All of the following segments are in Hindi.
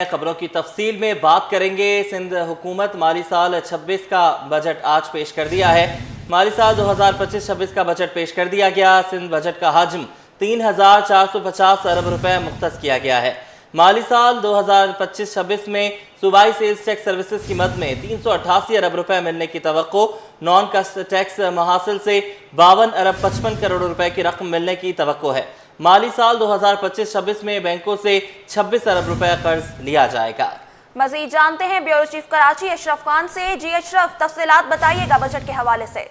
खबरों की तफसील में बात करेंगे। सिंध हुकूमत माली साल 26 का बजट आज पेश कर दिया है। माली साल 2025-26 का बजट पेश कर दिया गया। सिंध बजट का हजम 3,450 अरब रुपए मुख्तस किया गया है। माली साल 2025-26 में सूबाई सेल्स टैक्स सर्विसेज की मद में 388 अरब रुपए मिलने की तवक्को। नॉन कस्ट टैक्स महासिल से 52 अरब 55 करोड़ रुपए की रकम मिलने की तवक्को है। माली साल 2025-26 में बैंकों से 26 अरब रुपए कर्ज लिया जाएगा। मजीद जानते हैं ब्यूरो चीफ कराची अशरफ खान से। जी अशरफ, तफसीलात बताइएगा बजट के हवाले से।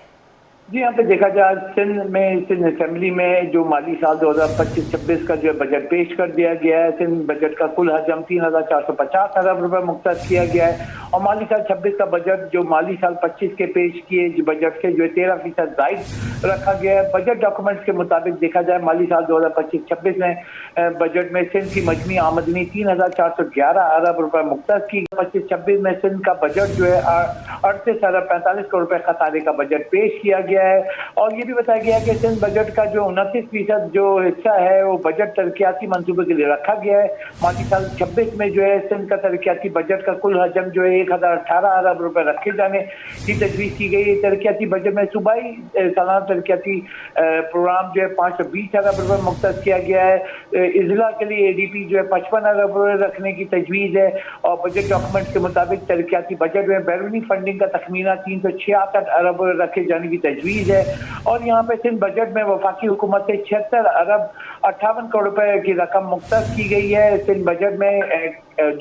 जी, यहाँ पे देखा जाए सिंध असेंबली में जो माली साल 2025-26 का जो बजट पेश कर दिया गया है। सिंध बजट का कुल हजम 3,450 अरब रुपए मुख्तस किया गया है और माली साल 26 का बजट जो माली साल 25 के पेश किए जो बजट से जो 13% जायद रखा गया है। बजट डॉक्यूमेंट्स के मुताबिक देखा जाए माली साल 2025-26 में बजट में सिंध की मजमी आमदनी 3,411 अरब रुपए मुख्तस की। 25-26 में सिंध का बजट जो है 38 अरब 45 करोड़ रुपए खसारे का बजट पेश किया गया है और ये भी बताया गया है कि सिंध बजट का जो 29% जो हिस्सा है वो बजट तरक्याती मंसूबे के लिए रखा गया है। माली साल 26 में जो है सिंध का तरक्याती बजट का कुल हजम जो है 1,018 अरब रुपए रखे जाने की तजवीज़ की गई है। तरक्याती बजट में सूबाई सालाना तरक्याती प्रोग्राम जो है 520 अरब रुपए मुख्तस किया गया है। इजला के लिए ADP जो है 55 अरब रुपए रखने की तजवीज़ है और बजट डॉक्यूमेंट के मुताबिक तरक्याती बजट में बैरूनी फंडिंग का तखमीना 366 अरब रखे जाने की तजवीज़ है और यहाँ पे सिंध बजट में वफाकी हुकूमत से 76 अरब 58 करोड़ रुपए की रकम मुख्तस की गई है। सिंध बजट में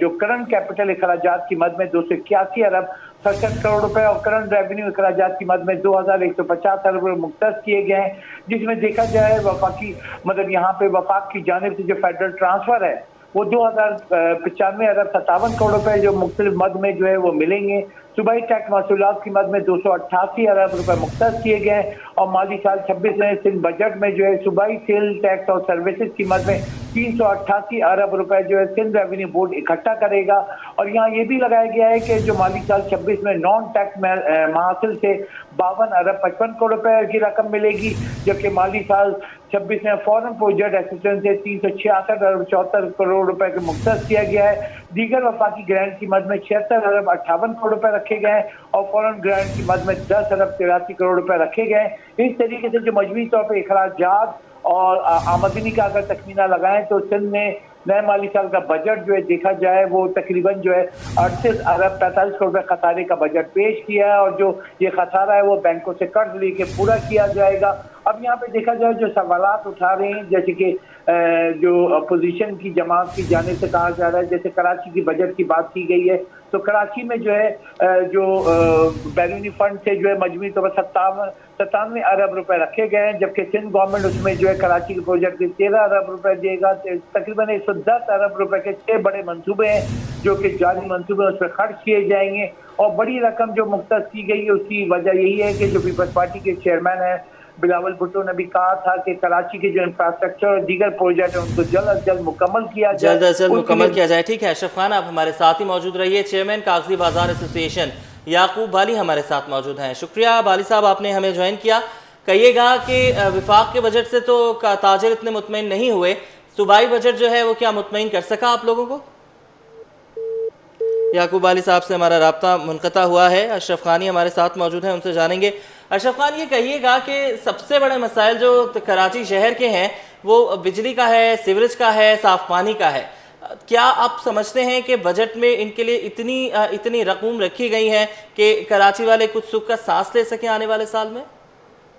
जो करंट कैपिटल अखराजात की मद में 281 अरब 67 करोड़ रुपए और करंट रेवेन्यू अखराजात की मद में 2,150 अरब रुपए मुख्तस किए गए हैं, जिसमें देखा जाए वफाकी मतलब यहाँ पे वफाक की जानिब से जो फेडरल ट्रांसफर है वो 2,095 अरब 57 करोड़ रुपए जो मुख्तलिफ मद में जो है वो मिलेंगे। सूबाई टैक्स महसूलात की मद में 288 अरब रुपए मुख्तस किए गए और माली साल 26 में सिंध बजट में जो है सूबाई सेल टैक्स और सर्विसेज की मद में 388 अरब रुपए जो है सिंध रेवेन्यू बोर्ड इकट्ठा करेगा और यहाँ ये भी लगाया गया है कि जो माली साल 26 में नॉन टैक्स महासिल से 52 अरब 55 करोड़ रुपए की रकम मिलेगी, जबकि माली साल 26 में फॉरेन प्रोजेक्ट असिस्टेंस से 366 अरब 74 करोड़ रुपए के मुख्तस किया गया है। दीगर वफाकी ग्रांट की मद में 76 अरब 58 करोड़ रुपए रखे गए और फॉरेन ग्रांट की मद में 10 अरब 83 करोड़ रुपए रखे गए। इस तरीके से जो मजमूई तौर पर अखराजात और आमदनी का अगर तखमीना लगाएं तो सिंध में नए माली साल का बजट जो है देखा जाए वो तकरीबन जो है 38 अरब 45 करोड़ रुपए खसारे का बजट पेश किया है और जो ये खसारा है वो बैंकों से कर्ज लेके पूरा किया जाएगा। अब यहाँ पे देखा जाए जो सवालात उठा रहे हैं जैसे कि जो अपोजिशन की जमात की जानिब से कहा जा रहा है, जैसे कराची की बजट की बात की गई है तो कराची में जो है जो बैरूनी फंड से जो है मजमूई तौर पर 97 अरब रुपए रखे गए हैं, जबकि सिंध गवर्नमेंट उसमें जो है कराची के प्रोजेक्ट के 13 अरब रुपए देगा। तकरीबन 110 अरब रुपए के 6 बड़े मंसूबे हैं जो कि जारी मंसूबे उस पर खर्च किए जाएंगे और बड़ी रकम जो मुख्तस की गई है उसकी वजह यही है कि जो पीपल्स पार्टी के चेयरमैन है बिलावल भुट्टो ने भी कहा था कि कराची के जो इंफ्रास्ट्रक्चर और दीगर प्रोजेक्ट है उनको जल्द अज जल्द मुकम्मल किया जाए। ठीक है अशरफ खान, आप हमारे साथ ही मौजूद रहिए। चेयरमैन कागजी बाजार एसोसिएशन याकूब बाली हमारे साथ मौजूद हैं। शुक्रिया बाली साहब, आपने हमें ज्वाइन किया। कहिएगा कि विफाक के बजट से तो ताजिर इतने मुतमईन नहीं हुए, सूबाई बजट जो है वो क्या मुतमईन कर सका आप लोगों को? याकूब बाली साहब से हमारा राब्ता मुनक़ता हुआ है। अशरफ खानी हमारे साथ मौजूद हैं, उनसे जानेंगे। अशरफ खान, ये कहिएगा कि सबसे बड़े मसाइल जो कराची शहर के हैं वो बिजली का है, सीवरेज का है, साफ पानी का है। क्या आप समझते हैं कि बजट में इनके लिए इतनी रकूम रखी गई है कि कराची वाले कुछ सुख का सांस ले सकें आने वाले साल में?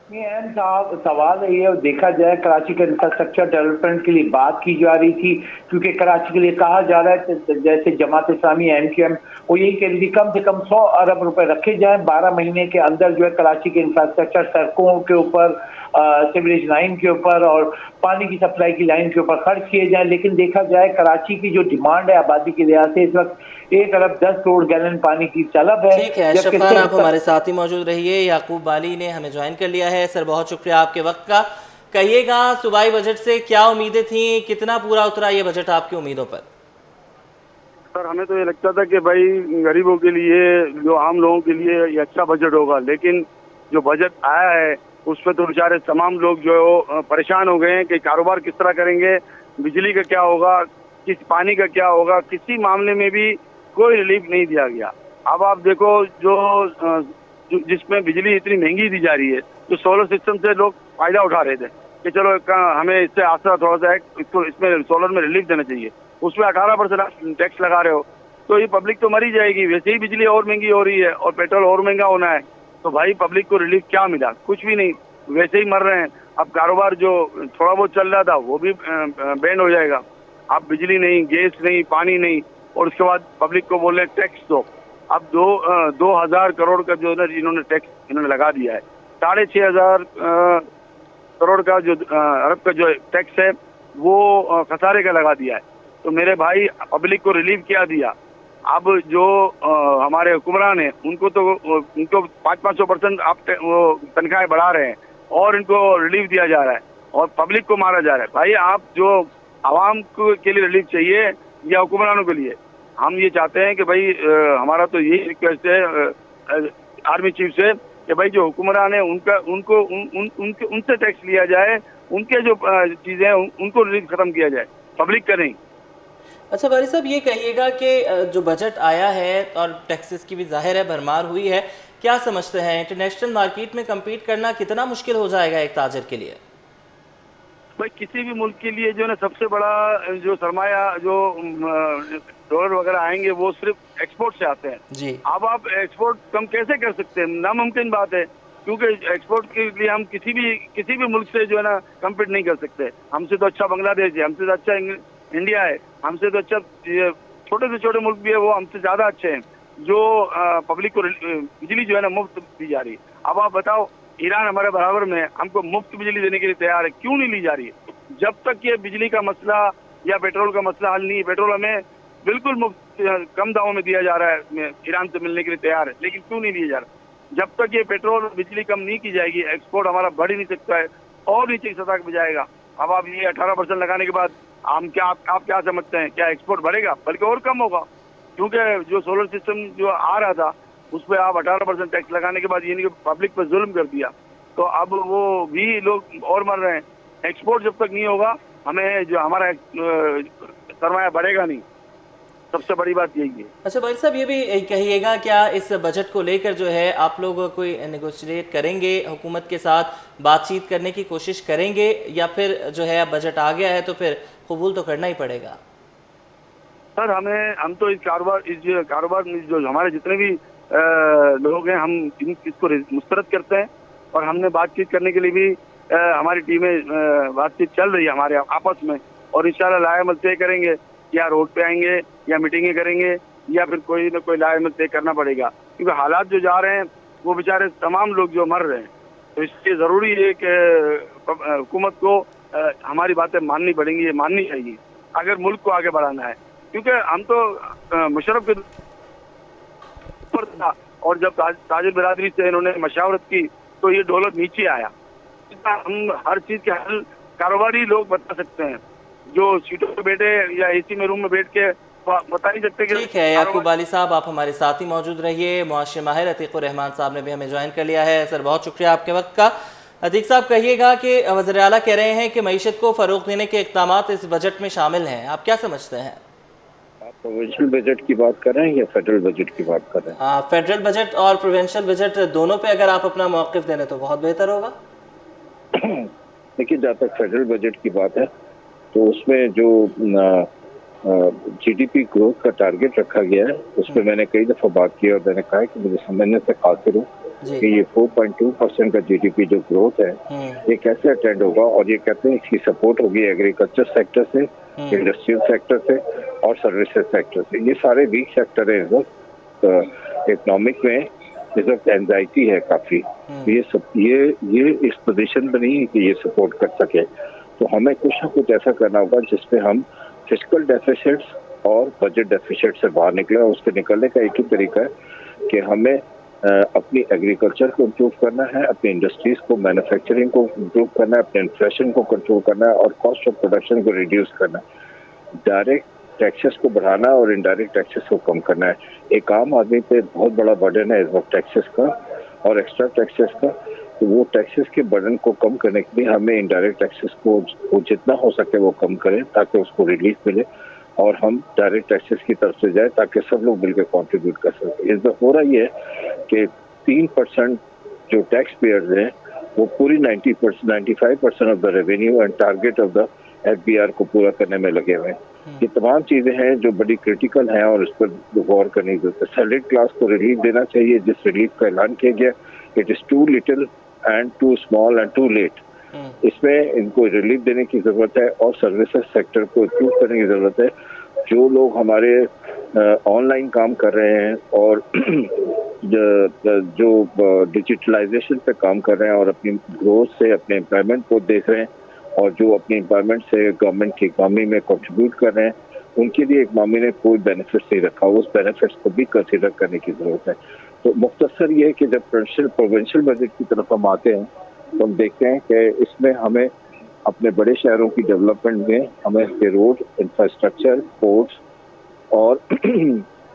ये अहम सवाल है ये। देखा जाए कराची के इंफ्रास्ट्रक्चर डेवलपमेंट के लिए बात की जा रही थी क्योंकि कराची के लिए कहा जा रहा है जैसे जमात इस्लामी MQM वो यही कह रही थी कम से कम 100 अरब रुपए रखे जाएं 12 महीने के अंदर जो है कराची के इंफ्रास्ट्रक्चर सड़कों के ऊपर, सीवरेज लाइन के ऊपर और पानी की सप्लाई की लाइन के ऊपर खर्च किए जाएं। लेकिन देखा जाए कराची की जो डिमांड है आबादी के लिहाज से इस वक्त 1 अरब 10 करोड़ गैलन पानी की तलब है। ठीक है अशरफ खान, आप हमारे साथ ही मौजूद रहिए। याकूब बाली ने हमें ज्वाइन कर लिया है। सर, बहुत शुक्रिया आपके वक्त का। कहिएगा सूबाई बजट से क्या उम्मीदें थी, कितना पूरा उतरा ये बजट आपकी उम्मीदों पर? सर, हमें तो ये लगता था कि भाई गरीबों के लिए, जो आम लोगों के लिए ये अच्छा बजट होगा, लेकिन जो बजट आया है उस पर तो बेचारे तमाम लोग जो परेशान हो गए हैं कि कारोबार किस तरह करेंगे, बिजली का क्या होगा, किस पानी का क्या होगा, किसी मामले में भी कोई रिलीफ नहीं दिया गया। अब आप देखो जिसमें बिजली इतनी महंगी दी जा रही है, जो सोलर सिस्टम से लोग फायदा उठा रहे थे कि चलो हमें इससे आसरा थोड़ा सा है, इसको इसमें सोलर में रिलीफ देना चाहिए, उसमें 18% टैक्स लगा रहे हो, तो ये पब्लिक तो मरी जाएगी। वैसे ही बिजली और महंगी हो रही है और पेट्रोल और महंगा होना है, तो भाई पब्लिक को रिलीफ क्या मिला? कुछ भी नहीं, वैसे ही मर रहे हैं। अब कारोबार जो थोड़ा बहुत चल रहा था वो भी बैंड हो जाएगा। अब बिजली नहीं, गैस नहीं, पानी नहीं, और उसके बाद पब्लिक को बोल रहे टैक्स दो। अब 2000 करोड़ का जो इन्होंने टैक्स इन्होंने लगा दिया है, 6500 करोड़ का जो अरब का जो टैक्स है वो खसारे का लगा दिया है। तो मेरे भाई पब्लिक को रिलीफ क्या दिया? अब जो हमारे हुक्मरान हैं उनको 500% आप वो तनख्वाहें बढ़ा रहे हैं और इनको रिलीफ दिया जा रहा है और पब्लिक को मारा जा रहा है। भाई आप जो आवाम के लिए रिलीफ चाहिए या हुक्मरानों के लिए? हम ये चाहते हैं कि भाई हमारा तो यही रिक्वेस्ट है आर्मी चीफ से कि भाई जो हुक्मरान है उनसे टैक्स लिया जाए, उनके जो चीजें हैं उनको रिलीफ खत्म किया जाए, पब्लिक का नहीं। अच्छा वारिस साहब, ये कहिएगा कि जो बजट आया है और टैक्सेस की भी जाहिर है भरमार हुई है, क्या समझते हैं इंटरनेशनल मार्केट में कम्पीट करना कितना मुश्किल हो जाएगा एक ताजिर के लिए? भाई किसी भी मुल्क के लिए जो है ना सबसे बड़ा जो सरमाया जो डॉलर वगैरह आएंगे वो सिर्फ एक्सपोर्ट से आते हैं जी। अब आप एक्सपोर्ट कम कैसे कर सकते हैं? नामुमकिन बात है, क्योंकि एक्सपोर्ट के लिए हम किसी भी मुल्क से जो है ना कम्पीट नहीं कर सकते। हमसे तो अच्छा बांग्लादेश है, हमसे तो अच्छा इंडिया है, हमसे तो अच्छा छोटे से छोटे मुल्क भी है वो हमसे ज्यादा अच्छे हैं जो पब्लिक को बिजली जो है ना मुफ्त दी जा रही है। अब आप बताओ, ईरान हमारे बराबर में हमको मुफ्त बिजली देने के लिए तैयार है, क्यों नहीं ली जा रही है? जब तक ये बिजली का मसला या पेट्रोल का मसला हल नहीं, पेट्रोल हमें बिल्कुल मुफ्त कम दामों में दिया जा रहा है, ईरान से मिलने के लिए तैयार है, लेकिन क्यों नहीं लिया जा रहा? जब तक ये पेट्रोल बिजली कम नहीं की जाएगी, एक्सपोर्ट हमारा बढ़ ही नहीं सकता है और नीचे की सतह पर जाएगा। अब आप ये 18% लगाने के बाद आप क्या समझते हैं, क्या एक्सपोर्ट बढ़ेगा? बल्कि और कम होगा, क्योंकि जो सोलर सिस्टम जो आ रहा था उस पर आप 18% टैक्स लगाने के बाद यानी कि पब्लिक पर जुल्म कर दिया, तो अब वो भी लोग और मर रहे हैं। एक्सपोर्ट जब तक नहीं होगा हमें जो हमारा सरमाया बढ़ेगा नहीं, सबसे बड़ी बात यही है। अच्छा वारिस साहब, ये भी कहिएगा क्या इस बजट को लेकर जो है आप लोग कोई नेगोशिएट करेंगे, हुकूमत के साथ बातचीत करने की कोशिश करेंगे, या फिर जो है अब बजट आ गया है तो फिर कबूल तो करना ही पड़ेगा? सर हम तो इस कारोबार में जो हमारे जितने भी लोग हैं हम इसको मुस्तरद करते हैं और हमने बातचीत करने के लिए भी हमारी टीमें बातचीत चल रही है हमारे आपस में, और इंशाल्लाह लाएमल तय करेंगे, या रोड पे आएंगे या मीटिंगें करेंगे या फिर कोई ना कोई लाएमल तय करना पड़ेगा, क्योंकि हालात जो जा रहे हैं वो बेचारे तमाम लोग जो मर रहे हैं, तो इसलिए ज़रूरी है कि हुकूमत को हमारी बातें माननी पड़ेंगी, ये माननी चाहिए अगर मुल्क को आगे बढ़ाना है। क्योंकि हम तो मुशर्रफ के पर था और जब ताजिर बिरादरी से इन्होंने मशावरत की तो ये डॉलर नीचे आया। हम हर चीज के हल कारोबारी लोग बता सकते हैं, जो सीटों पे बैठे या एसी में रूम में बैठ के बता नहीं सकते। ठीक है याकूब अली साहब, आप हमारे साथ ही मौजूद रहिए। मुआशिर माहिर अतीकुर रहमान साहब ने भी हमें ज्वाइन कर लिया है। सर बहुत शुक्रिया आपके वक्त का। अतीक साहब कहिएगा कि वज़ीर आला कह रहे हैं कि मईशत को फ़रोग़ देने के इक़दाम इस बजट में शामिल हैं, आप क्या समझते हैं? प्रोविंशियल बजट की बात कर रहे हैं या फेडरल बजट की बात कर रहे हैं? फेडरल बजट और प्रोविंशियल बजट दोनों पे अगर आप अपना मौक़िफ़ देने तो बहुत बेहतर होगा। देखिए, जहाँ तक फेडरल बजट की बात है तो उसमें जो जीडीपी ग्रोथ का टारगेट रखा गया है उस पर मैंने कई दफ़ा बात की और मैंने कहा है कि मुझे समझने से कासिर हूँ कि ये 4.2% का जीडीपी जो ग्रोथ है ये कैसे अटेंड होगा, और ये कहते हैं इसकी सपोर्ट होगी एग्रीकल्चर सेक्टर से, इंडस्ट्रियल सेक्टर से और सर्विसेज सेक्टर से। ये सारे वीक सेक्टर है इस वक्त इकोनॉमिक में, इस वक्त एंजाइटी है काफी। ये इस पोजीशन पर नहीं है कि ये सपोर्ट कर सके, तो हमें कुछ ना कुछ ऐसा करना होगा जिसपे हम फिस्कल डेफिसिट्स और बजट डेफिसिट से बाहर निकले। और उसके निकलने का एक ही तरीका है कि हमें अपनी एग्रीकल्चर को इम्प्रूव करना है, अपनी इंडस्ट्रीज को, मैन्युफैक्चरिंग को इम्प्रूव करना है, अपने इन्फ्लेशन को कंट्रोल करना है और कॉस्ट ऑफ प्रोडक्शन को रिड्यूस करना है, डायरेक्ट टैक्सेस को बढ़ाना और इनडायरेक्ट टैक्सेस को कम करना है। एक आम आदमी पे बहुत बड़ा बर्डन है इस वक्त टैक्सेस का और एक्स्ट्रा टैक्सेस का, तो वो टैक्सेस के बर्डन को कम करने के लिए हमें इनडायरेक्ट टैक्सेस को जितना हो सके वो कम करें ताकि उसको रिलीफ मिले। और हम डायरेक्ट टैक्सेस की तरफ से जाए ताकि सब लोग मिलकर कंट्रीब्यूट कर सकें। इस दफा हो रहा ये है कि 3% जो टैक्स पेयर्स हैं वो पूरी 95% of the revenue and target of the FBR को पूरा करने में लगे हुए हैं। ये तमाम चीजें हैं जो बड़ी क्रिटिकल हैं और इस पर गौर करने की जरूरत है। सैलरीड क्लास को रिलीफ देना चाहिए, जिस रिलीफ का ऐलान किया गया, it is too little and too small and too late. इसमें इनको रिलीफ देने की जरूरत है और सर्विसेज सेक्टर को इम्प्रूव करने की जरूरत है। जो लोग हमारे ऑनलाइन काम कर रहे हैं और जो डिजिटलाइजेशन पे काम कर रहे हैं और अपनी ग्रोथ से अपने एम्प्लॉयमेंट को देख रहे हैं और जो अपनी एम्प्लॉयमेंट से गवर्नमेंट की इकॉनमी में कंट्रीब्यूट कर रहे हैं, उनके लिए इकॉनमी ने कोई बेनिफिट्स नहीं रखा, उस बेनिफिट्स को भी कंसीडर करने की जरूरत है। तो मुख्तसर ये है कि जब प्रोविंशियल बजट की तरफ हम आते हैं तो हम देखते हैं कि इसमें हमें अपने बड़े शहरों की डेवलपमेंट में हमें रोड इंफ्रास्ट्रक्चर, पोर्ट्स और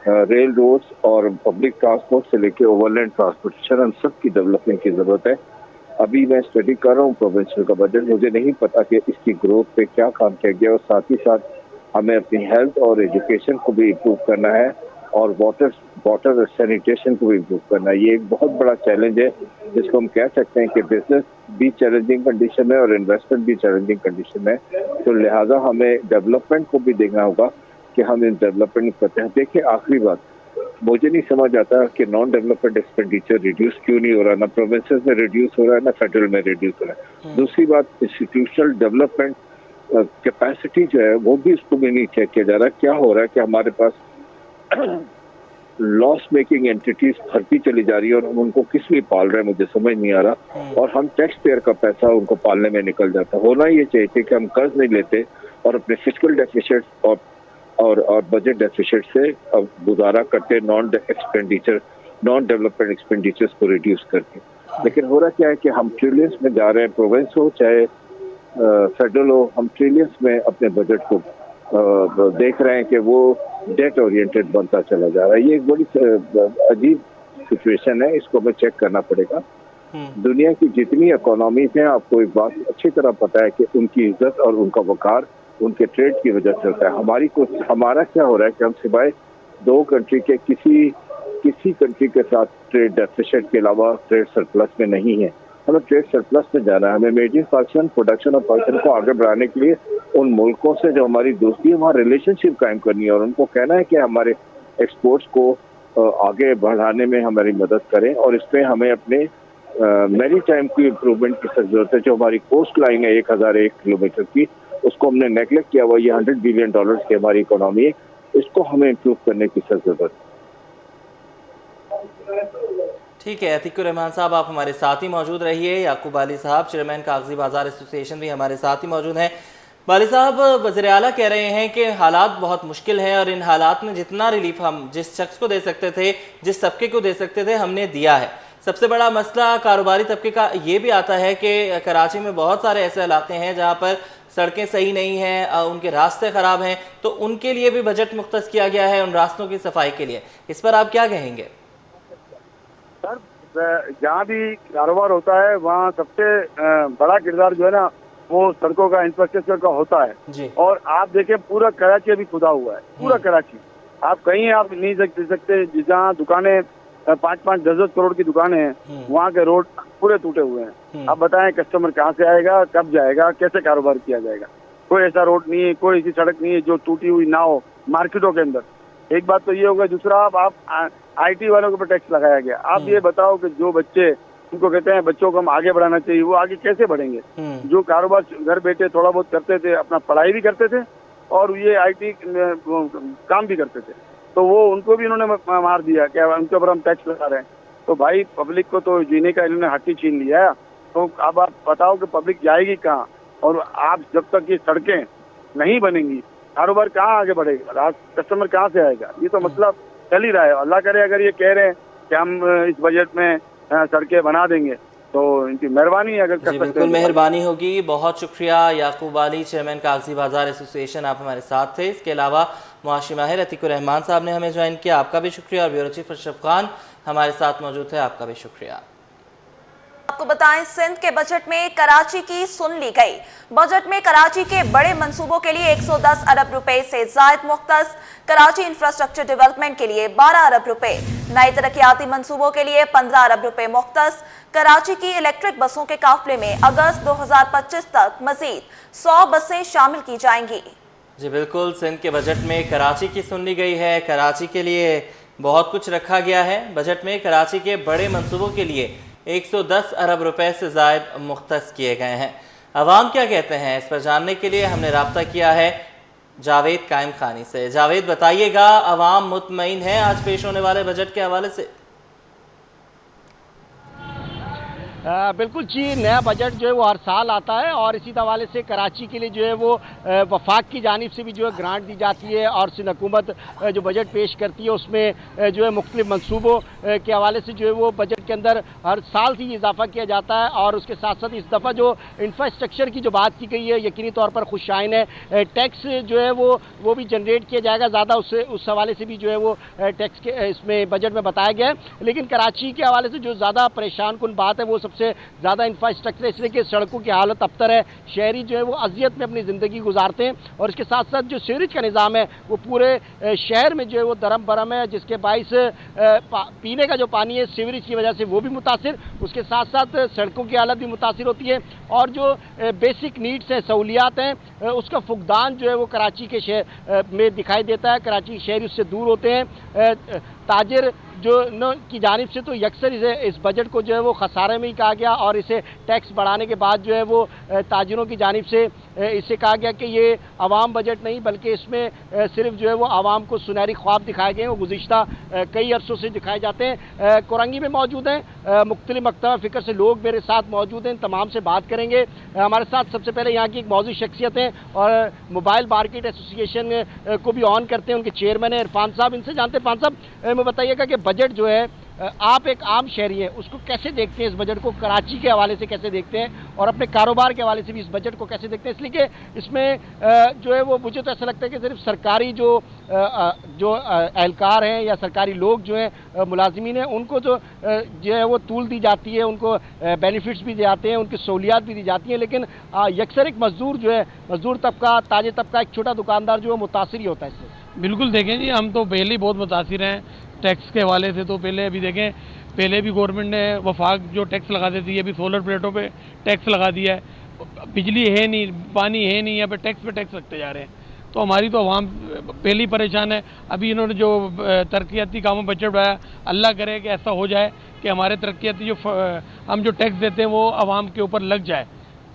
रेल रोड्स और पब्लिक ट्रांसपोर्ट से लेके ओवरलैंड ट्रांसपोर्टेशन, हम सब की डेवलपमेंट की जरूरत है। अभी मैं स्टडी कर रहा हूँ प्रोविंशियल का बजट, मुझे नहीं पता कि इसकी ग्रोथ पे क्या काम किया गया और साथ ही साथ हमें अपनी हेल्थ और एजुकेशन को भी इम्प्रूव करना है और वाटर सैनिटेशन को भी इम्प्रूव करना है। ये एक बहुत बड़ा चैलेंज है जिसको हम कह सकते हैं कि बिजनेस भी चैलेंजिंग कंडीशन है और इन्वेस्टमेंट भी चैलेंजिंग कंडीशन है। तो लिहाजा हमें डेवलपमेंट को भी देखना होगा कि हम इन डेवलपमेंट करते हैं। देखिए, आखिरी बात, मुझे नहीं समझ आता कि नॉन डेवलपमेंट एक्सपेंडिचर रिड्यूस क्यों नहीं हो रहा, ना प्रोविंसेस में रिड्यूस हो रहा है ना फेडरल में रिड्यूस हो रहा है। दूसरी बात, इंस्टीट्यूशनल डेवलपमेंट कैपेसिटी जो है वो भी उसको भी नहीं चेक किया जा रहा। क्या हो रहा है कि हमारे पास लॉस मेकिंग एंटिटीज भरती चली जा रही है और हम उनको किस लिए पाल रहे हैं मुझे समझ नहीं आ रहा, और हम टैक्स पेयर का पैसा उनको पालने में निकल जाता। होना ये चाहिए कि हम कर्ज नहीं लेते और अपने फिस्कल डेफिसिट और बजट डेफिसिट से अब गुजारा करते नॉन डेवलपमेंट एक्सपेंडिचर्स को रिड्यूस करके। लेकिन हो रहा क्या है कि हम ट्रिलियंस में जा रहे हैं, प्रोविंस हो चाहे फेडरल हो, हम ट्रिलियंस में अपने बजट को देख रहे हैं कि वो डेट ओरिएंटेड बनता चला जा रहा है। ये एक बड़ी अजीब सिचुएशन है, इसको हमें चेक करना पड़ेगा। दुनिया की जितनी इकोनॉमीज हैं, आपको एक बात अच्छी तरह पता है कि उनकी इज्जत और उनका वकार उनके ट्रेड की वजह से होता है। हमारा क्या हो रहा है कि हम सिवाय दो कंट्री के किसी कंट्री के साथ ट्रेड डेफिसिट के अलावा ट्रेड सरप्लस में नहीं है। हमें ट्रेड सरप्लस में जाना है। हमें made in Pakistan production of Pakistan को आगे बढ़ाने के लिए उन मुल्कों से जो हमारी दोस्ती है वहाँ रिलेशनशिप कायम करनी है और उनको कहना है कि हमारे एक्सपोर्ट्स को आगे बढ़ाने में हमारी मदद करें। और इस पर हमें अपने मैरी टाइम की इम्प्रूवमेंट की जरूरत है। जो हमारी कोस्ट लाइन है 1001 किलोमीटर की, उसको हमने नेगलेक्ट किया हुआ। ये $100 बिलियन की हमारी इकोनॉमी है, इसको हमें इम्प्रूव करने की जरूरत है। ठीक है, अतीकुर रहमान साहब आप हमारे साथ ही मौजूद रहिए। याकूब अली साहब, चेयरमैन कागजी बाजार एसोसिएशन, भी हमारे साथ ही मौजूद हैं। वाली साहब, वज़ीर आला कह रहे हैं कि हालात बहुत मुश्किल हैं और इन हालात में जितना रिलीफ हम जिस शख्स को दे सकते थे, जिस तबके को दे सकते थे, हमने दिया है। सबसे बड़ा मसला कारोबारी तबके का ये भी आता है कि कराची में बहुत सारे ऐसे इलाके हैं जहाँ पर सड़कें सही नहीं हैं, उनके रास्ते ख़राब हैं, तो उनके लिए भी बजट मुख्तस किया गया है उन रास्तों की सफाई के लिए। इस पर आप क्या कहेंगे? सर, जहाँ भी कारोबार होता है वहाँ सबसे बड़ा किरदार जो है ना वो सड़कों का, इंफ्रास्ट्रक्चर का होता है जी। और आप देखें पूरा कराची अभी खुदा हुआ है, पूरा कराची। आप कहीं आप नहीं दे सकते जहाँ दुकानें 5-5, 10-10 करोड़ की दुकानें हैं, वहाँ के रोड पूरे टूटे हुए हैं। आप बताएं कस्टमर कहाँ से आएगा, कब जाएगा, कैसे कारोबार किया जाएगा? कोई ऐसा रोड नहीं है, कोई ऐसी सड़क नहीं है जो टूटी हुई ना हो मार्केटों के अंदर। एक बात तो ये होगा। दूसरा, आप IT वालों के ऊपर टैक्स लगाया गया। आप ये बताओ कि जो बच्चे, उनको कहते हैं बच्चों को हम आगे बढ़ाना चाहिए, वो आगे कैसे बढ़ेंगे? जो कारोबार घर बैठे थोड़ा बहुत करते थे, अपना पढ़ाई भी करते थे और ये IT काम भी करते थे, तो वो उनको भी इन्होंने मार दिया कि उनके ऊपर हम टैक्स लगा रहे हैं। तो भाई पब्लिक को तो जीने का इन्होंने हक ही छीन लिया है। तो अब आप बताओ कि पब्लिक जाएगी कहाँ? और आप जब तक ये सड़कें नहीं बनेंगी, कारोबार कहाँ आगे बढ़ेगा, कस्टमर कहाँ से आएगा? ये तो मतलब चल ही रहा है। अल्लाह करे अगर ये कह रहे हैं कि हम इस बजट में सड़कें बना देंगे तो इनकी मेहरबानी है अगर कर सकते हैं। बिल्कुल मेहरबानी होगी। बहुत शुक्रिया याकूब अली, चेयरमैन कागजी बाजार एसोसिएशन, आप हमारे साथ थे। इसके अलावा मुआशी माहिर अतीकुर रहमान साहब ने हमें ज्वाइन किया, आपका भी शुक्रिया। और ब्यूरो चीफ अशरफ खान हमारे साथ मौजूद थे, आपका भी शुक्रिया। आपको बताएं, सिंध के बजट में कराची की सुन ली गई। बजट में कराची के बड़े मंसूबों के लिए 110 अरब रुपए से जायद मुख्तस, कराची इंफ्रास्ट्रक्चर डेवलपमेंट के लिए 12 अरब रुपए, नए तरक्याती मंसूबों के लिए 15 अरब रुपए मुख्तस। कराची की इलेक्ट्रिक बसों के काफिले में अगस्त 2025 तक मजीद 100 बसें शामिल की जाएंगी। जी बिल्कुल, सिंध के बजट में कराची की सुन ली गई है। कराची के लिए बहुत कुछ रखा गया है। बजट में कराची के बड़े मंसूबों के लिए 110 अरब रुपए से ज़ायद मुख्तस किए गए हैं। अवाम क्या कहते हैं, इस पर जानने के लिए हमने रब्ता किया है जावेद कायम खानी से। जावेद, बताइएगा, अवाम मुतमईन है आज पेश होने वाले बजट के हवाले से? बिल्कुल जी, नया बजट जो है वो हर साल आता है और इसी हवाले से कराची के लिए जो है वो वफाक की जानिब से भी जो है ग्रांट दी जाती है और सिंध हुकूमत जो बजट पेश करती है उसमें जो है मुख्तलिफ मनसूबों के हवाले से जो है वो बजट के अंदर हर साल से इजाफा किया जाता है। और उसके साथ साथ इस दफ़ा जो इंफ्रास्ट्रक्चर की जो बात की गई है यकीनी तौर पर खुशाइन है। टैक्स जो है वो भी जनरेट किया जाएगा ज़्यादा, उससे उस हवाले से भी जो है वो टैक्स के इसमें बजट में बताया गया है। लेकिन कराची के हवाले से जो ज़्यादा परेशान कुन बात है वो सबसे ज़्यादा इंफ्रास्ट्रक्चर, इसलिए कि सड़कों की हालत अबतर है। शहरी जो है वो अजियत में अपनी ज़िंदगी गुजारते हैं और इसके साथ साथ जो सीवरेज का निज़ाम है वो पूरे शहर में जो है वो दरम बरम है, जिसके बाइस पीने का जो पानी है सीवरेज की वजह से वो भी मुतासिर, उसके साथ साथ सड़कों की हालत भी मुतासिर होती है और जो बेसिक नीड्स हैं, सहूलियात हैं, उसका फुकदान जो है वो कराची के शहर में दिखाई देता है। कराची के शहरी उससे दूर होते हैं। ताजिर जो की जानिब से तो यकसर इस बजट को जो है वो खसारे में ही कहा गया और इसे टैक्स बढ़ाने के बाद जो है वो ताजिरों की जानिब से इससे कहा गया कि ये आवाम बजट नहीं बल्कि इसमें सिर्फ जो है वो आवाम को सुनहरी ख्वाब दिखाए गए हैं, वो गुज़िश्ता कई अरसों से दिखाए जाते हैं। कोरंगी में मौजूद हैं मुख्तलिफ मकतबा फ़िक्र से लोग मेरे साथ मौजूद हैं, तमाम से बात करेंगे। हमारे साथ सबसे पहले यहाँ की एक मौजूद शख्सियत हैं और मोबाइल मार्केट एसोसिएशन को भी ऑन करते हैं, उनके चेयरमैन हैं इरफान साहब। इनसे जानते हैं, इरफान साहब मैं बताइएगा कि बजट जो है आप एक आम शहरी है उसको कैसे देखते हैं, इस बजट को कराची के हवाले से कैसे देखते हैं और अपने कारोबार के हवाले से भी इस बजट को कैसे देखते हैं? इसलिए कि इसमें जो है वो मुझे तो ऐसा लगता है कि सिर्फ सरकारी जो एहलकार हैं या सरकारी लोग जो हैं मुलाजिमीन हैं उनको जो है वो तूल दी जाती है, उनको बेनिफिट्स भी जाते हैं, उनकी सहूलियात भी दी जाती हैं, लेकिन यकसर एक मजदूर जो है, मजदूर तबका, ताजे तबका, एक छोटा दुकानदार जो है मुतासिर ही होता है इससे। बिल्कुल देखें जी, हम तो पहले ही बहुत मुतासिर हैं टैक्स के हवाले से। तो पहले अभी देखें, पहले भी गवर्नमेंट ने वफाक जो टैक्स लगा देती है, अभी सोलर प्लेटों पे टैक्स लगा दिया है। बिजली है नहीं, पानी है नहीं, यहाँ पे टैक्स रखते जा रहे हैं। तो हमारी तो आवाम पहले ही परेशान है। अभी इन्होंने जो तरक्याती कामों बजट बढ़ाया, अल्लाह करे कि ऐसा हो जाए कि हमारे तरक्याती जो हम जो टैक्स देते हैं वो आवाम के ऊपर लग जाए।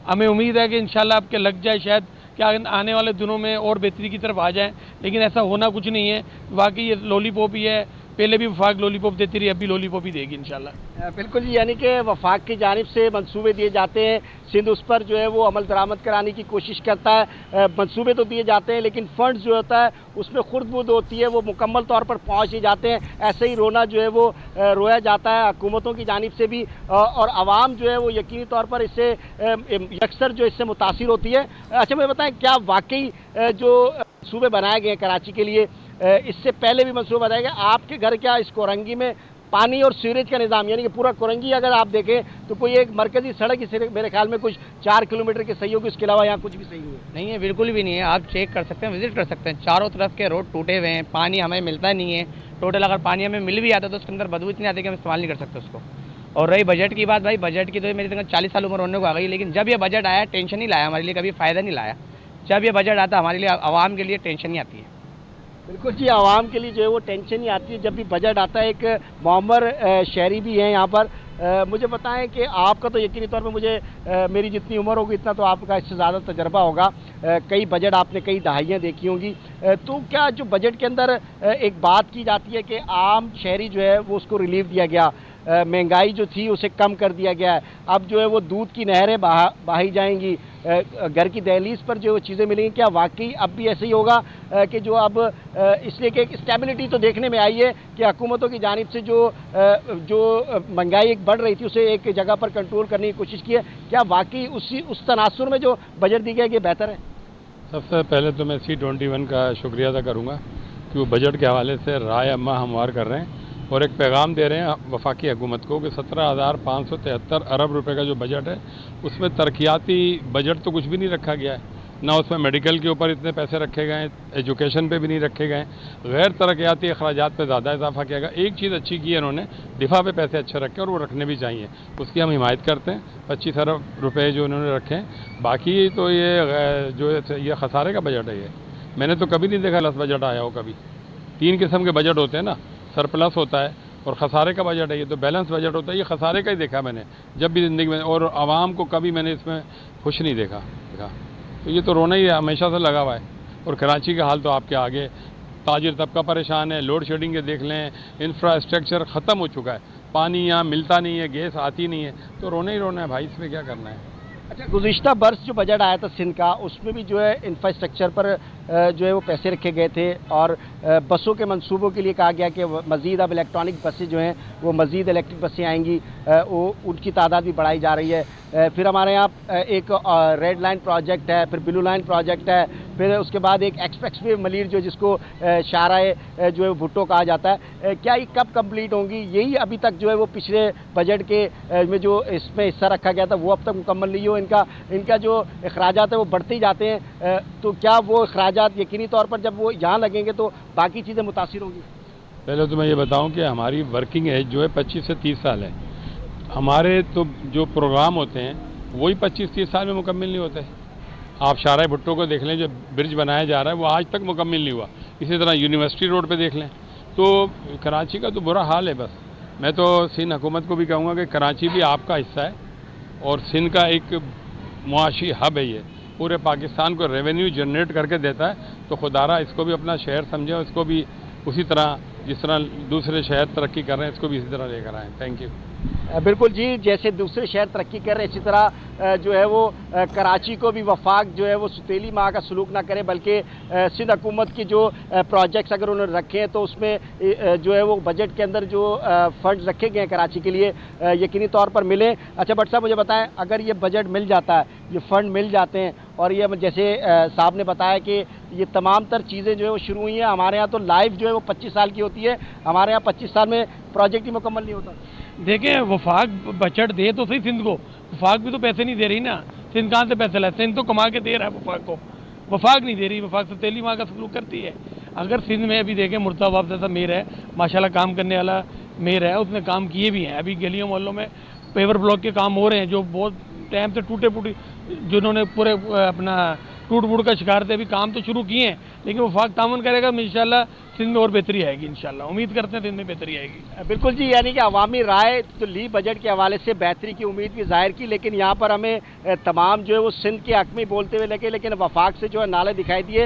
हमें उम्मीद है कि इंशाल्लाह आपके लग जाए, शायद क्या आने वाले दिनों में और बेहतरी की तरफ आ जाए, लेकिन ऐसा होना कुछ नहीं है। वाकई ये लॉलीपॉप ही है, पहले भी वफाक लॉलीपॉप देती रही, अभी लॉलीपॉप ही देगी इंशाल्लाह। बिल्कुल जी, यानी कि वफाक की जानिब से मंसूबे दिए जाते हैं, सिंध उस पर जो है वो अमल दरामद कराने की कोशिश करता है। मंसूबे तो दिए जाते हैं लेकिन फंड्स जो होता है उसमें खुर्द बुर्द होती है, वो मुकम्मल तौर पर पहुँच ही जाते हैं। ऐसे ही रोना जो है वो रोया जाता है हुकूमतों की जानिब से भी और आवाम जो है वो यकीनी तौर पर इससे यकसर जो इससे मुतासिर होती है। अच्छा मुझे बताएं, क्या वाकई जो मंसूबे बनाए गए हैं कराची के लिए, इससे पहले भी मंसूबा बताया गया? आपके घर क्या इस कोरंगी में पानी और सीवरेज का निज़ाम, यानी कि पूरा कोरंगी अगर आप देखें तो कोई एक मरकजी सड़क इसे मेरे ख्याल में कुछ 4 किलोमीटर की सही होगी, उसके अलावा यहाँ कुछ भी सही नहीं है? बिल्कुल भी नहीं है। आप चेक कर सकते हैं, विजिट कर सकते हैं। चारों तरफ के रोड टूटे हुए हैं, पानी हमें मिलता नहीं है। टोटल अगर पानी हमें मिल भी आता तो उसके अंदर बदबू इतनी आती है कि हम इस्तेमाल नहीं कर सकते उसको। और रही बजट की बात, भाई बजट की तो मेरी तक 40 साल उम्र होने को आ गई, लेकिन जब ये बजट आया टेंशन नहीं लाया हमारे लिए, कभी फ़ायदा नहीं लाया। जब ये बजट आता हमारे लिए, आवाम के लिए टेंशन ही आती है। बिल्कुल जी, आवाम के लिए जो है वो टेंशन ही आती है जब भी बजट आता है। एक मौमर शहरी भी हैं यहाँ पर। मुझे बताएं कि आपका तो यकीनी तौर पे मुझे मेरी जितनी उम्र होगी इतना तो आपका इससे ज़्यादा तजर्बा होगा। कई बजट आपने कई दहाइयाँ देखी होंगी। तो क्या जो बजट के अंदर एक बात की जाती है कि आम शहरी जो है वो उसको रिलीफ दिया गया, महंगाई जो थी उसे कम कर दिया गया है, अब जो है वो दूध की नहरें बहाई जाएंगी, घर की दहलीज पर जो चीज़ें मिलेंगी, क्या वाकई अब भी ऐसे ही होगा कि जो अब इसलिए कि स्टेबिलिटी तो देखने में आई है कि हुकूमतों की जानिब से जो महंगाई एक बढ़ रही थी उसे एक जगह पर कंट्रोल करने की कोशिश की है, क्या वाकई उस तनासुर में जो बजट दी गई ये बेहतर है? सबसे पहले तो मैं C21 का शुक्रिया अदा करूँगा कि वो बजट के हवाले से राय अम्मा हमवार कर रहे हैं। और एक पैगाम दे रहे हैं वफाकी हुकूमत को कि 17,573 अरब रुपए का जो बजट है उसमें तरक्याती बजट तो कुछ भी नहीं रखा गया है, ना उसमें मेडिकल के ऊपर इतने पैसे रखे गए हैं, एजुकेशन पे भी नहीं रखे गए, गैर तरक्याती अखराजात पे ज़्यादा इजाफा किया गया। एक चीज़ अच्छी की है इन्होंने, दिफा पे पैसे अच्छे रखे और वो रखने भी चाहिए, उसकी हम हिमायत करते हैं। 25 अरब रुपए जो इन्होंने रखे हैं, बाकी तो ये खसारे का बजट है। ये मैंने तो कभी नहीं देखा लस बजट आया हो कभी। 3 किस्म के बजट होते हैं ना, सरप्लस होता है और खसारे का बजट है, ये तो बैलेंस बजट होता है। ये खसारे का ही देखा मैंने जब भी ज़िंदगी में, और आवाम को कभी मैंने इसमें खुश नहीं देखा। तो ये तो रोना ही है, हमेशा से लगा हुआ है। और कराची का हाल तो आपके आगे, ताजिर तबका परेशान है, लोड शेडिंग के देख लें, इंफ्रास्ट्रक्चर ख़त्म हो चुका है, पानी यहाँ मिलता नहीं है, गैस आती नहीं है, तो रोना ही रोना है भाई, इसमें क्या करना है। अच्छा, गुज़िश्ता बरस जो बजट आया था सिंध का, उसमें भी जो है इंफ्रास्ट्रक्चर पर जो है वो पैसे रखे गए थे और बसों के मंसूबों के लिए कहा गया कि मज़ीद अब इलेक्ट्रॉनिक बसें जो हैं वो मज़ीद इलेक्ट्रिक बसें आएंगी, वो उनकी तादाद भी बढ़ाई जा रही है। फिर हमारे यहाँ एक रेड लाइन प्रोजेक्ट है, फिर ब्लू लाइन प्रोजेक्ट है, फिर उसके बाद एक एक्सप्रेस वे मलीर जो जिसको शाहराह जो है भुट्टो कहा जाता है, क्या ये कब कंप्लीट होंगी? यही अभी तक जो है वो पिछले बजट के में जो इसमें हिस्सा रखा गया था वो अब तक मुकम्मल नहीं हो। इनका जो अखराजात है वो बढ़ते ही जाते हैं, तो क्या वो अखराजात यकीनी तौर पर जब वो यहाँ लगेंगे तो बाकी चीज़ें मुतासिर होंगी? पहले तो मैं ये बताऊं कि हमारी वर्किंग एज जो है 25 से 30 साल है। हमारे तो जो प्रोग्राम होते हैं वही 25-30 साल में मुकम्मल नहीं होते। आप शाहराह भुट्टो को देख लें, जो ब्रिज बनाया जा रहा है वो आज तक मुकम्मल नहीं हुआ। इसी तरह यूनिवर्सिटी रोड पे देख लें, तो कराची का तो बुरा हाल है। बस मैं तो सिंध हुकूमत को भी कहूँगा कि कराची भी आपका हिस्सा है और सिंध का एक मुआशी हब है, ये पूरे पाकिस्तान को रेवेन्यू जनरेट करके देता है, तो खुदारा इसको भी अपना शहर समझें, इसको भी उसी तरह जिस तरह दूसरे शहर तरक्की कर रहे हैं इसको भी इसी तरह लेकर आएँ। Thank you. बिल्कुल जी, जैसे दूसरे शहर तरक्की कर रहे हैं इसी तरह जो है वो कराची को भी वफाक जो है वो सुतीली माँ का सलूक ना करे, बल्कि सिंध हुकूमत की जो प्रोजेक्ट्स अगर उन्होंने रखे हैं तो उसमें जो है वो बजट के अंदर जो फंड्स रखे गए हैं कराची के लिए यकीनी तौर पर मिले। अच्छा भट्ट साहब, मुझे बताएं, अगर ये बजट मिल जाता है, ये फ़ंड मिल जाते हैं और ये जैसे साहब ने बताया कि ये तमाम तर चीज़ें जो है वो शुरू हुई हैं, हमारे यहाँ तो लाइफ जो है वो 25 साल की होती है, हमारे यहाँ 25 साल में प्रोजेक्ट ही मुकम्मल नहीं होता। देखें, वफाक बजट दे तो सही सिंध को, वफाक भी तो पैसे नहीं दे रही ना। सिंध कहाँ से पैसे लाए? सिंध तो कमा के दे रहा है वफाक को, वफाक नहीं दे रही। वफाक सतीली माँ का सलूक करती है। अगर सिंध में अभी देखें, मुर्ताबाब जैसा मेयर है, माशाल्लाह काम करने वाला मेयर है, उसने काम किए भी हैं। अभी गलियों मोहल्लों में पेवर ब्लॉक के काम हो रहे हैं जो बहुत टाइम से टूटे फूटे, जिन्होंने पूरे अपना टूट फूट का शिकार थे, अभी काम तो शुरू किए हैं, लेकिन वफाक तामन करेगा, इंशाल्लाह सिंध में और बेहतरी आएगी। इंशाल्लाह उम्मीद करते हैं सिंध में बेहतरी आएगी। बिल्कुल जी, यानी कि अवामी राय तो ली बजट के हवाले से बेहतरी की उम्मीद भी जाहिर की, लेकिन यहाँ पर हमें तमाम जो है वो सिंध के हक में बोलते हुए लगे, लेकिन वफाक से जो है नाले दिखाई दिए।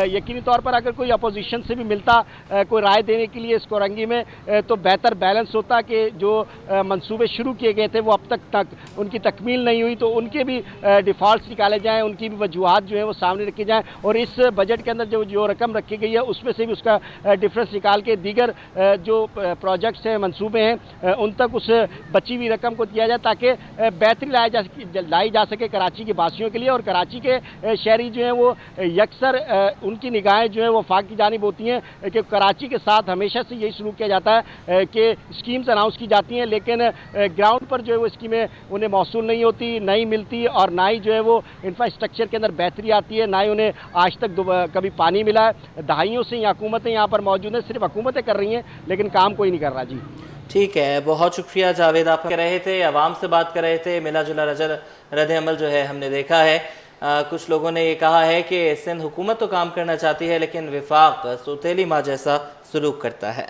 यकीनी तौर पर अगर कोई अपोजिशन से भी मिलता कोई राय देने के लिए इसको रंगी में, तो बेहतर बैलेंस होता कि जो मनसूबे शुरू किए गए थे वो अब तक उनकी तकमील नहीं हुई, तो उनके भी डिफ़ॉल्ट निकाले जाएँ, उनकी भी वजूहत जो है वो सामने रखी जाएँ, और इस बजट के अंदर जो रकम रखी गई है उसमें से भी उसका डिफरेंस निकाल के दीगर जो प्रोजेक्ट्स हैं, मंसूबे हैं, उन तक उस बची हुई रकम को दिया जाए ताकि बेहतरी लाई जा सके कराची के वासियों के लिए। और कराची के शहरी जो हैं वो यकसर उनकी निगाहें जो है वो वफाक की जानिब होती हैं कि कराची के साथ हमेशा से यही सलूक किया जाता है कि स्कीम्स अनाउंस की जाती हैं, लेकिन ग्राउंड पर जो है वो स्कीमें उन्हें मौसूल नहीं होती, नहीं मिलती, और ना ही जो है वो इंफ्रास्ट्रक्चर के अंदर बेहतरी आती है, ना ही उन्हें आज तक कभी पानी मिला है। दहाइयों से हुकूमतें यहाँ पर मौजूद हैं, सिर्फ हुकूमतें कर रही हैं लेकिन काम कोई नहीं कर रहा। जी ठीक है, बहुत शुक्रिया जावेद, आप कह रहे थे, आवाम से बात कर रहे थे, मिला जुला रद्द अमल जो है हमने देखा है। कुछ लोगों ने ये कहा है कि सिंध हुकूमत तो काम करना चाहती है लेकिन वफाक सौतेली माँ जैसा सलूक करता है।